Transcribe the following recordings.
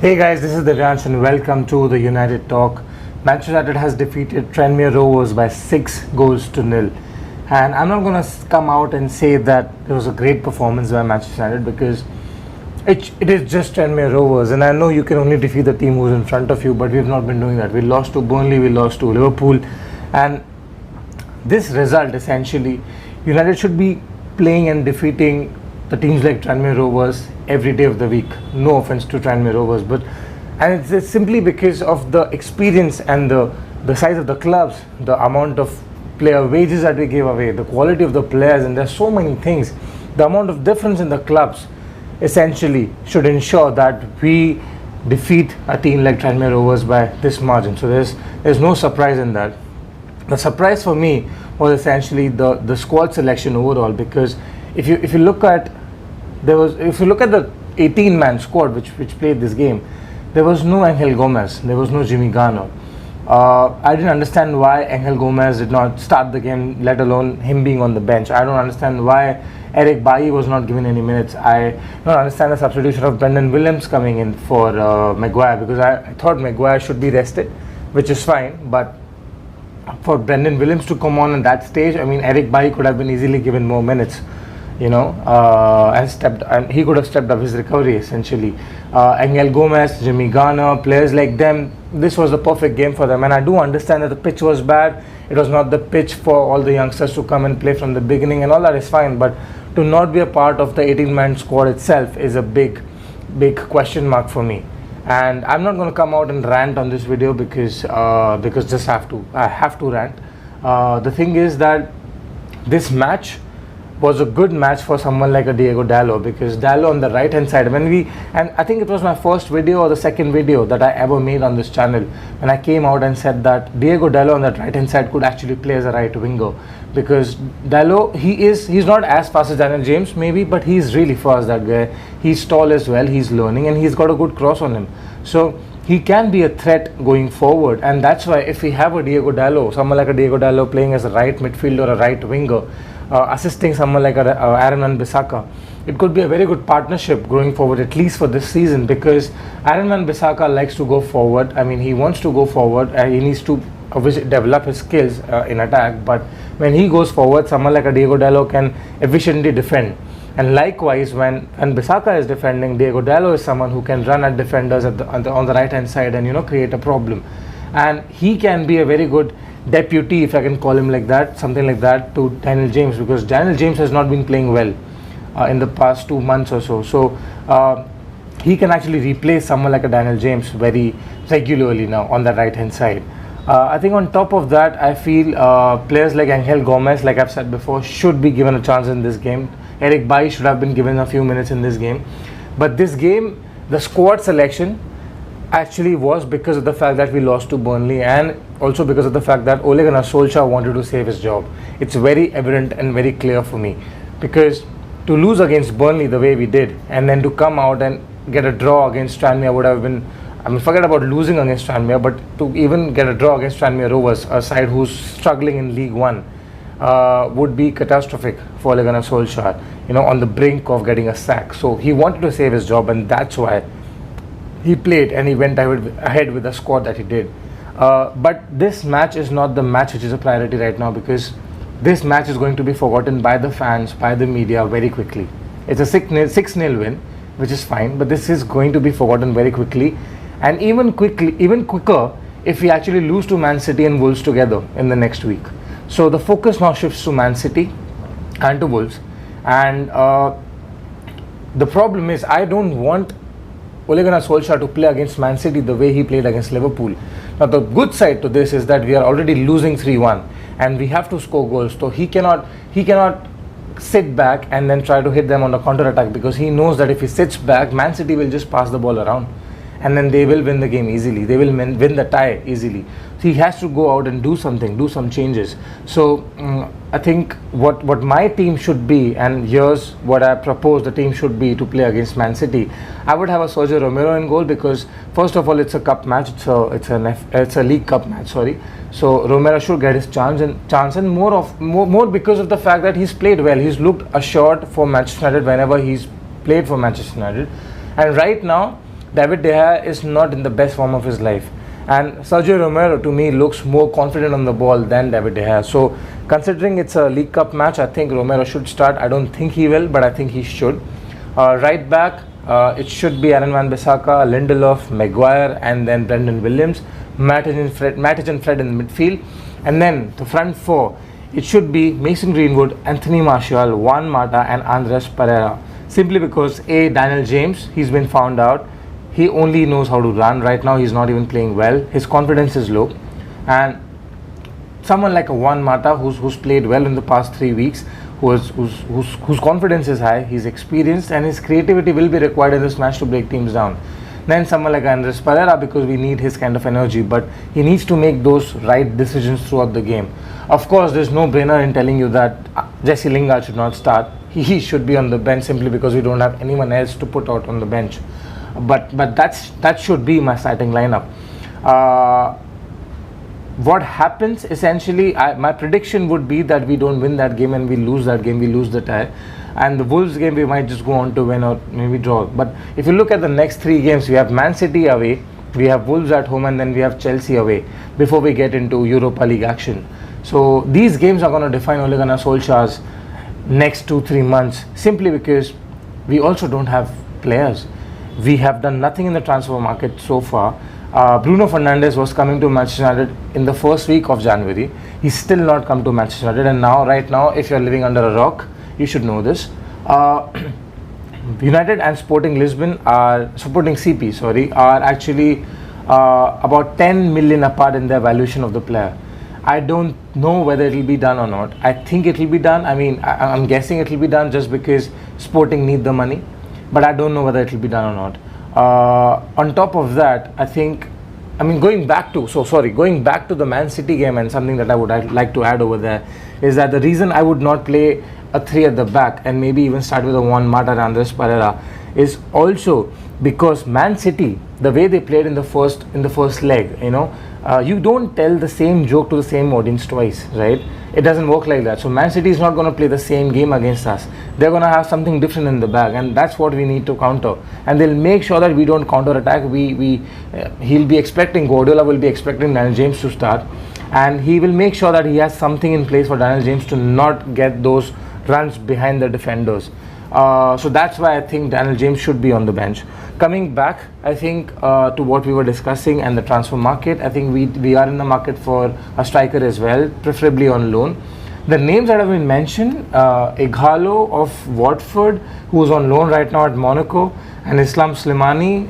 Hey guys, this is Divyansh and welcome to the United Talk. Manchester United has defeated Tranmere Rovers by 6 goals to nil. And I'm not going to come out and say that it was a great performance by Manchester United because it is just Tranmere Rovers. And I know you can only defeat the team who's in front of you, but we've not been doing that. We lost to Burnley, we lost to Liverpool. And this result essentially, United should be playing and defeating the teams like Tranmere Rovers every day of the week. No offense to Tranmere Rovers, but and it's simply because of the experience and the size of the clubs, the amount of player wages that we gave away, the quality of the players, and there's so many things. The amount of difference in the clubs essentially should ensure that we defeat a team like Tranmere Rovers by this margin. So there's no surprise in that. The surprise for me was essentially the squad selection overall, because if you look at if you look at the 18-man squad which played this game, there was no Angel Gomez, there was no Jimmy Garner. I didn't understand why Angel Gomez did not start the game, let alone him being on the bench. I don't understand why Eric Bailly was not given any minutes. I don't understand the substitution of Brendan Williams coming in for Maguire, because I thought Maguire should be rested, which is fine, but for Brendan Williams to come on at that stage, I mean, Eric Bailly could have been easily given more minutes, and he could have stepped up his recovery essentially. Angel Gomez, Jimmy Garner, players like them, this was the perfect game for them. And I do understand that the pitch was bad. It was not the pitch for all the youngsters to come and play from the beginning, and all that is fine. But to not be a part of the 18-man squad itself is a big question mark for me. And I'm not going to come out and rant on this video because just I have to rant. The thing is that this match was a good match for someone like a Diego Dallo, because Dallo on the right hand side, and I think it was my first video or the second video that I ever made on this channel, when I came out and said that Diego Dallo on that right hand side could actually play as a right winger, because Dallo, he's not as fast as Daniel James maybe, but he's really fast, that guy. He's tall as well, he's learning, and he's got a good cross on him, so he can be a threat going forward. And that's why if we have a Diego Dallo, someone like a Diego Dallo playing as a right midfielder or a right winger, assisting someone like Aaron Wan-Bissaka, it could be a very good partnership going forward, at least for this season, because Aaron Wan-Bissaka likes to go forward. I mean, he wants to go forward, he needs to obviously develop his skills in attack, but when he goes forward, someone like a Diego Dallo can efficiently defend. And likewise, when Bissaka is defending, Diego Dallo is someone who can run at defenders on the right hand side and create a problem. And he can be a very good deputy, if I can call him like that, something like that, to Daniel James, because Daniel James has not been playing well in the past 2 months or so. So he can actually replace someone like a Daniel James very regularly now on the right hand side. I think on top of that, I feel players like Angel Gomez, like I've said before, should be given a chance in this game. Eric Bailly should have been given a few minutes in this game. But this game, the squad selection actually was because of the fact that we lost to Burnley, and also because of the fact that Ole Gunnar Solskjaer wanted to save his job. It's very evident and very clear for me, because to lose against Burnley the way we did, and then to come out and get a draw against Tranmere would have been, I mean, forget about losing against Tranmere, but to even get a draw against Tranmere Rovers, a side who's struggling in League One, would be catastrophic for Ole Gunnar Solskjaer, on the brink of getting a sack. So he wanted to save his job, and that's why he played and he went ahead with the squad that he did. But this match is not the match which is a priority right now, because this match is going to be forgotten by the fans, by the media very quickly. It's a 6-0 win, which is fine, but this is going to be forgotten very quickly, and even quicker if we actually lose to Man City and Wolves together in the next week. So the focus now shifts to Man City and to Wolves, and the problem is, I don't want Ole Gunnar Solskjaer to play against Man City the way he played against Liverpool. Now the good side to this is that we are already losing 3-1 and we have to score goals, so he cannot sit back and then try to hit them on the counter attack, because he knows that if he sits back, Man City will just pass the ball around and then they will win the game easily, they will win the tie easily. So he has to go out and do something, do some changes. So I think what my team should be, and here's what I propose the team should be to play against Man City. I would have a Sergio Romero in goal, because first of all, it's a cup match, it's a League Cup match, sorry. So Romero should get his chance, and more because of the fact that he's played well. He's looked assured for Manchester United whenever he's played for Manchester United, and right now David De Gea is not in the best form of his life. And Sergio Romero to me looks more confident on the ball than David De Gea. So considering it's a League Cup match, I think Romero should start. I don't think he will, but I think he should. Right back, it should be Aaron Wan-Bissaka, Lindelof, Maguire, and then Brendan Williams, Matic and Fred in the midfield. And then the front four, it should be Mason Greenwood, Anthony Martial, Juan Mata, and Andres Pereira. Simply because Daniel James, he's been found out. He only knows how to run. Right now, he's not even playing well. His confidence is low, and someone like a Juan Mata, who's played well in the past 3 weeks, whose confidence is high, he's experienced, and his creativity will be required in this match to break teams down. Then someone like Andres Pereira, because we need his kind of energy, but he needs to make those right decisions throughout the game. Of course, there's no brainer in telling you that Jesse Lingard should not start. He should be on the bench simply because we don't have anyone else to put out on the bench. But that should be my starting lineup. What happens essentially, my prediction would be that we don't win that game and we lose that game, we lose the tie. And the Wolves game we might just go on to win or maybe draw. But if you look at the next 3 games, we have Man City away, we have Wolves at home, and then we have Chelsea away before we get into Europa League action. So these games are going to define Ole Gunnar Solskjaer's next 2-3 months, simply because we also don't have players. We have done nothing in the transfer market so far. Bruno Fernandes was coming to Manchester United in the first week of January. He's still not come to Manchester United, and right now, if you're living under a rock, you should know this. United and Sporting CP, are actually about 10 million apart in their valuation of the player. I don't know whether it will be done or not. I think it will be done. I mean, I'm guessing it will be done just because Sporting need the money, but I don't know whether it will be done or not. On top of that, going back to the Man City game, and something that I'd like to add over there is that the reason I would not play a 3 at the back and maybe even start with a Juan Mata and Andres Pereira is also because Man City, the way they played in the first leg, you don't tell the same joke to the same audience twice, right? It doesn't work like that. So Man City is not going to play the same game against us. They're going to have something different in the bag, and that's what we need to counter. And they'll make sure that we don't counter attack. Guardiola will be expecting Daniel James to start, and he will make sure that he has something in place for Daniel James to not get those runs behind the defenders. So that's why I think Daniel James should be on the bench. Coming back, I think to what we were discussing and the transfer market, I think we are in the market for a striker as well, preferably on loan. The names that have been mentioned, Ighalo of Watford, who is on loan right now at Monaco, and Islam Slimani,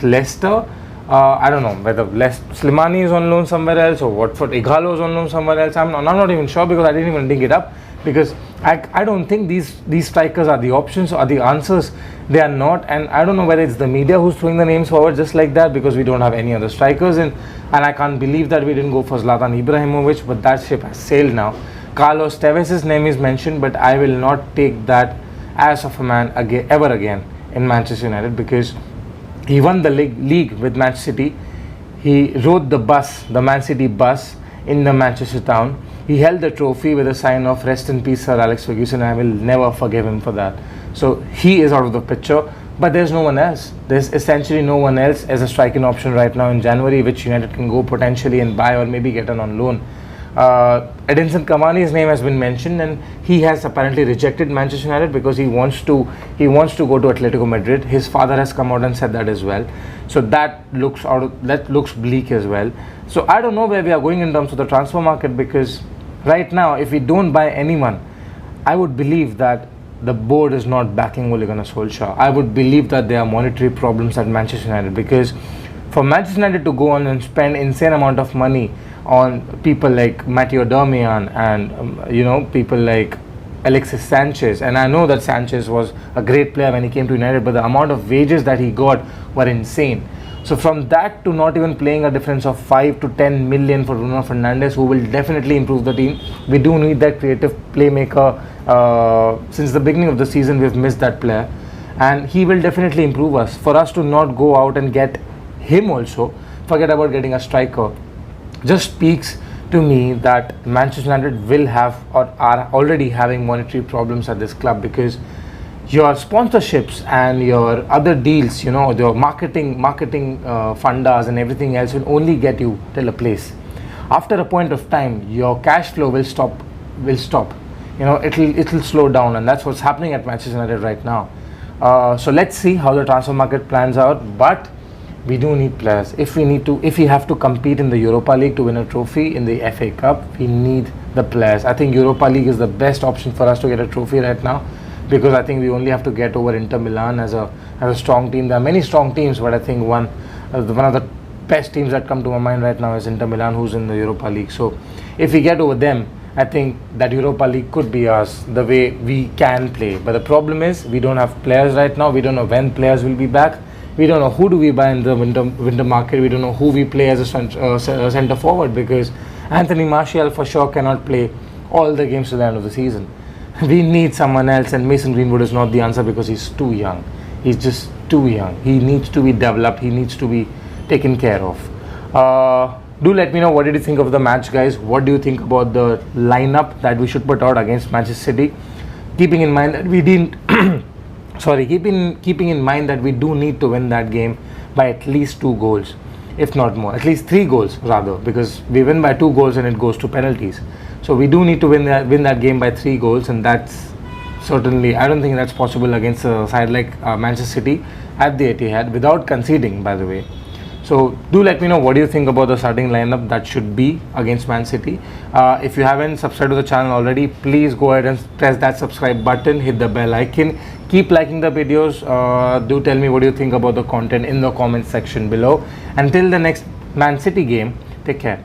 Leicester. I don't know whether Slimani is on loan somewhere else or Watford. Ighalo is on loan somewhere else. I'm not even sure because I didn't even dig it up. Because I don't think these strikers are the options or the answers. They are not, and I don't know whether it's the media who's throwing the names forward just like that because we don't have any other strikers, and I can't believe that we didn't go for Zlatan Ibrahimovic, but that ship has sailed now. Carlos Tevez' name is mentioned, but I will not take that ass of a man ever again in Manchester United because he won the league with Manchester City. He rode the Man City bus in the Manchester town. He held the trophy with a sign of rest in peace Sir Alex Ferguson. I will never forgive him for that. So he is out of the picture, but there's no one else. There's essentially no one else as a striking option right now in January, which United can go potentially and buy or maybe get on loan. Edinson Cavani's name has been mentioned, and he has apparently rejected Manchester United because he wants to go to Atletico Madrid. His father has come out and said that as well. So that looks bleak as well. So I don't know where we are going in terms of the transfer market, because right now, if we don't buy anyone, I would believe that the board is not backing Ole Gunnar Solskjaer. I would believe that there are monetary problems at Manchester United, because for Manchester United to go on and spend insane amount of money on people like Matteo Darmian and people like Alexis Sanchez, and I know that Sanchez was a great player when he came to United, but the amount of wages that he got were insane. So from that to not even playing a difference of 5 to 10 million for Bruno Fernandes, who will definitely improve the team. We do need that creative playmaker. Since the beginning of the season, we've missed that player, and he will definitely improve us. For us to not go out and get him also, forget about getting a striker, just speaks to me that Manchester United will have or are already having monetary problems at this club, because your sponsorships and your other deals, your marketing fundas and everything else will only get you till a place. After a point of time, your cash flow will stop. It'll slow down, and that's what's happening at Manchester United right now. So let's see how the transfer market plans out. But we do need players. If we have to compete in the Europa League to win a trophy, in the FA Cup, we need the players. I think Europa League is the best option for us to get a trophy right now, because I think we only have to get over Inter Milan as a strong team. There are many strong teams, but I think one of the best teams that come to my mind right now is Inter Milan, who's in the Europa League. So if we get over them, I think that Europa League could be us, the way we can play. But the problem is we don't have players right now. We don't know when players will be back. We don't know who do we buy in the winter market. We don't know who we play as a centre forward, because Anthony Martial for sure cannot play all the games to the end of the season. We need someone else, and Mason Greenwood is not the answer because he's too young. He's just too young. He needs to be developed. He needs to be taken care of. Do let me know what did you think of the match, guys. What do you think about the lineup that we should put out against Manchester City, keeping in mind that we didn't keeping in mind that we do need to win that game by at least 2 goals, if not more, at least 3 goals rather, because we win by 2 goals and it goes to penalties. So we do need to win that game by 3 goals, and that's certainly, I don't think that's possible against a side like Manchester City at the Etihad without conceding, by the way. So do let me know what do you think about the starting lineup that should be against Man City. If you haven't subscribed to the channel already, please go ahead and press that subscribe button, hit the bell icon, keep liking the videos. Do tell me what do you think about the content in the comment section below. Until the next Man City game, take care.